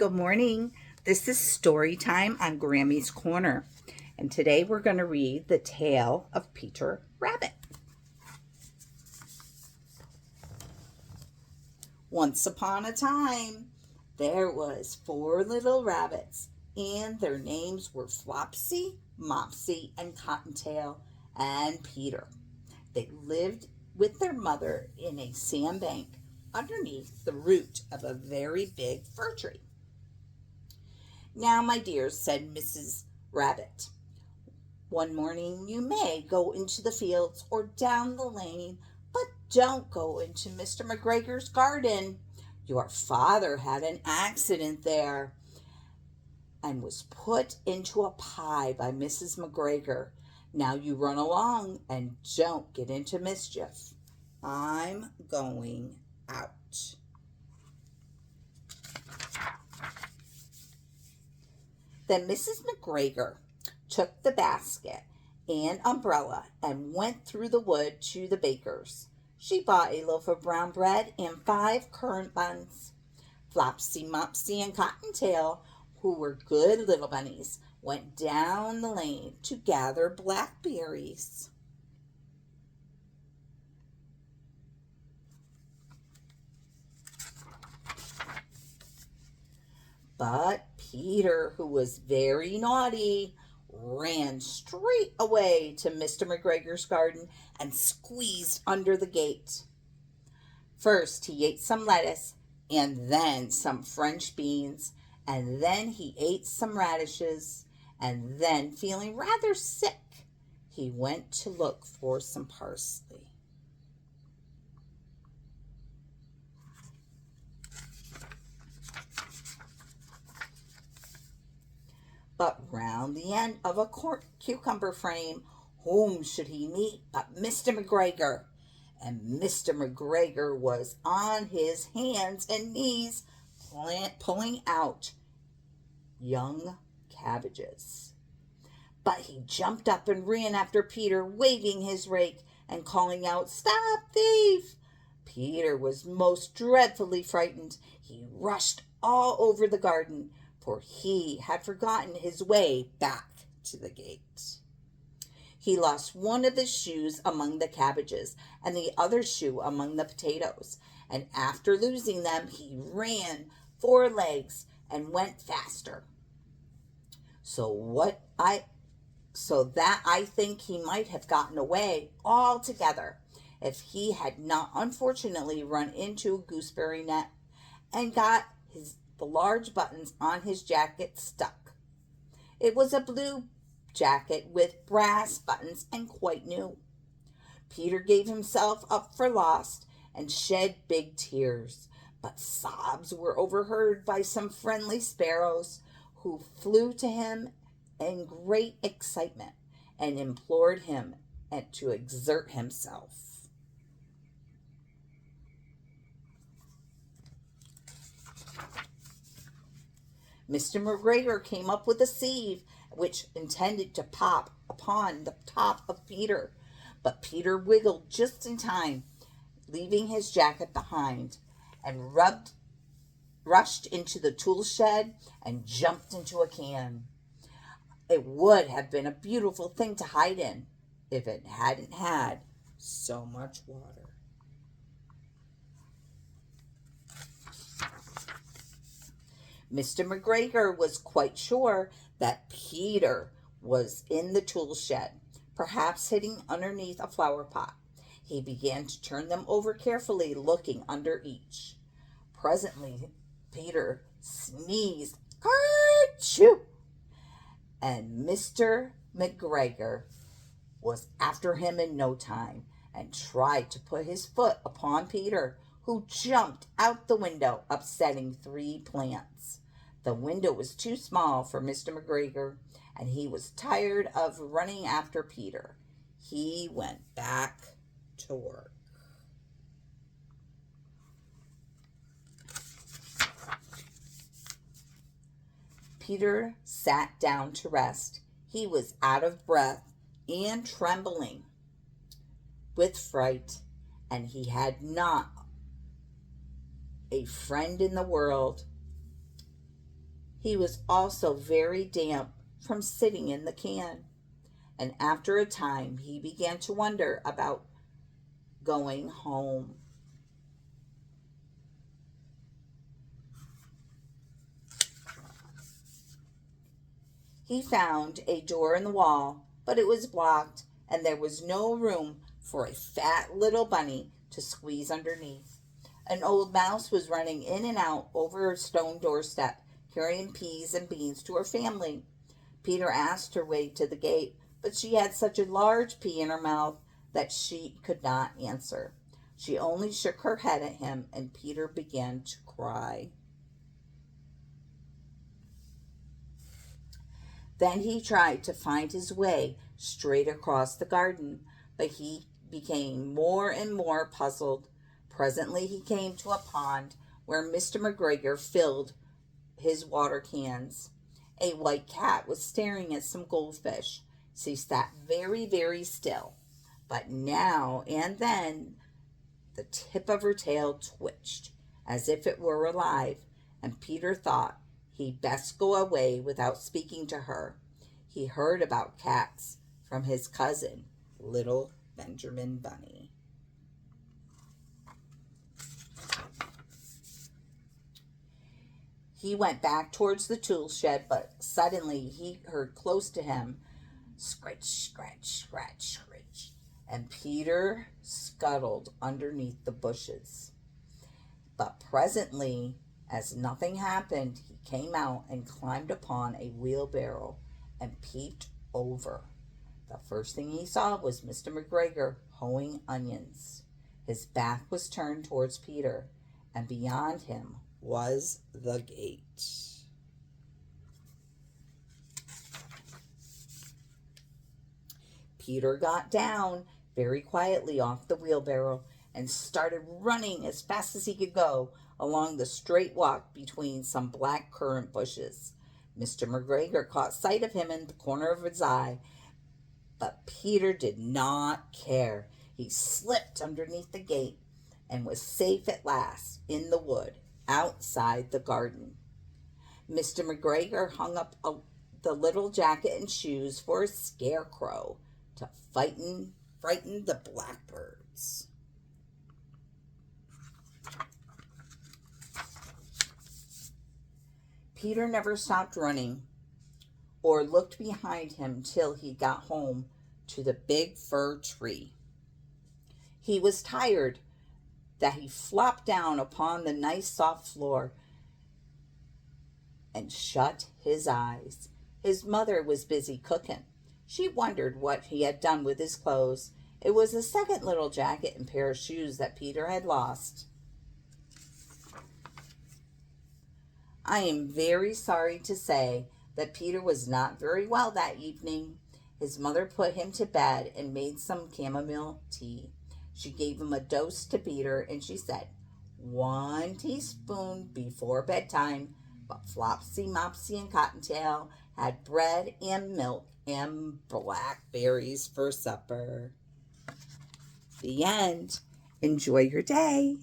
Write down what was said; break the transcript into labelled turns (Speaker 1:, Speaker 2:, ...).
Speaker 1: good morning. This is story time on Grammy's Corner. And today we're going to read the tale of Peter Rabbit. Once upon a time, there was 4 little rabbits, and their names were Flopsy, Mopsy, and Cottontail, and Peter. They lived with their mother in a sandbank underneath the root of a very big fir tree. "Now, my dears," said Mrs. Rabbit, "one morning you may go into the fields or down the lane, but don't go into Mr. McGregor's garden. Your father had an accident there and was put into a pie by Mrs. McGregor. Now you run along and don't get into mischief. I'm going out." Then Mrs. McGregor took the basket and umbrella and went through the wood to the baker's. She bought a loaf of brown bread and 5 currant buns. Flopsy, Mopsy, and Cottontail, who were good little bunnies, went down the lane to gather blackberries. But Peter, who was very naughty, ran straight away to Mr. McGregor's garden and squeezed under the gate. First he ate some lettuce, and then some French beans, and then he ate some radishes, and then, feeling rather sick, he went to look for some parsley. But round the end of a cucumber frame, whom should he meet but Mr. McGregor? And Mr. McGregor was on his hands and knees pulling out young cabbages. But he jumped up and ran after Peter, waving his rake and calling out, "Stop, thief!" Peter was most dreadfully frightened. He rushed all over the garden, for he had forgotten his way back to the gate. He lost one of his shoes among the cabbages and the other shoe among the potatoes, and after losing them he ran 4 legs and went faster. So that I think he might have gotten away altogether if he had not unfortunately run into a gooseberry net and got the large buttons on his jacket stuck. It was a blue jacket with brass buttons and quite new. Peter gave himself up for lost and shed big tears, but sobs were overheard by some friendly sparrows, who flew to him in great excitement and implored him to exert himself. Mr. McGregor came up with a sieve, which intended to pop upon the top of Peter, but Peter wiggled just in time, leaving his jacket behind, and rushed into the tool shed and jumped into a can. It would have been a beautiful thing to hide in if it hadn't had so much water. Mr. McGregor was quite sure that Peter was in the tool shed, perhaps hiding underneath a flower pot. He began to turn them over carefully, looking under each. Presently, Peter sneezed, "Kerchoo!" and Mr. McGregor was after him in no time and tried to put his foot upon Peter, who jumped out the window, upsetting 3 plants. The window was too small for Mr. McGregor, and he was tired of running after Peter. He went back to work. Peter sat down to rest. He was out of breath and trembling with fright, and he had not a friend in the world. He was also very damp from sitting in the can, and after a time he began to wonder about going home. He found a door in the wall, but it was blocked, and there was no room for a fat little bunny to squeeze underneath. An old mouse was running in and out over her stone doorstep, carrying peas and beans to her family. Peter asked her way to the gate, but she had such a large pea in her mouth that she could not answer. She only shook her head at him, and Peter began to cry. Then he tried to find his way straight across the garden, but he became more and more puzzled. Presently he came to a pond where Mr. McGregor filled his water cans. A white cat was staring at some goldfish. She sat very, very still, but now and then the tip of her tail twitched as if it were alive, and Peter thought he'd best go away without speaking to her. He heard about cats from his cousin, little Benjamin Bunny. He went back towards the tool shed, but suddenly he heard close to him, scratch, scratch, scratch, scratch, and Peter scuttled underneath the bushes. But presently, as nothing happened, he came out and climbed upon a wheelbarrow and peeped over. The first thing he saw was Mr. McGregor hoeing onions. His back was turned towards Peter, and beyond him was the gate. Peter got down very quietly off the wheelbarrow and started running as fast as he could go along the straight walk between some black currant bushes. Mr. McGregor caught sight of him in the corner of his eye, but Peter did not care. He slipped underneath the gate and was safe at last in the wood outside the garden. Mr. McGregor hung up the little jacket and shoes for a scarecrow to frighten the blackbirds. Peter never stopped running or looked behind him till he got home to the big fir tree. He was tired that he flopped down upon the nice soft floor and shut his eyes. His mother was busy cooking. She wondered what he had done with his clothes. It was the second little jacket and pair of shoes that Peter had lost. I am very sorry to say that Peter was not very well that evening. His mother put him to bed and made some chamomile tea. She gave him a dose to Peter, and she said, 1 teaspoon before bedtime. But Flopsy, Mopsy, and Cottontail had bread and milk and blackberries for supper. The end. Enjoy your day.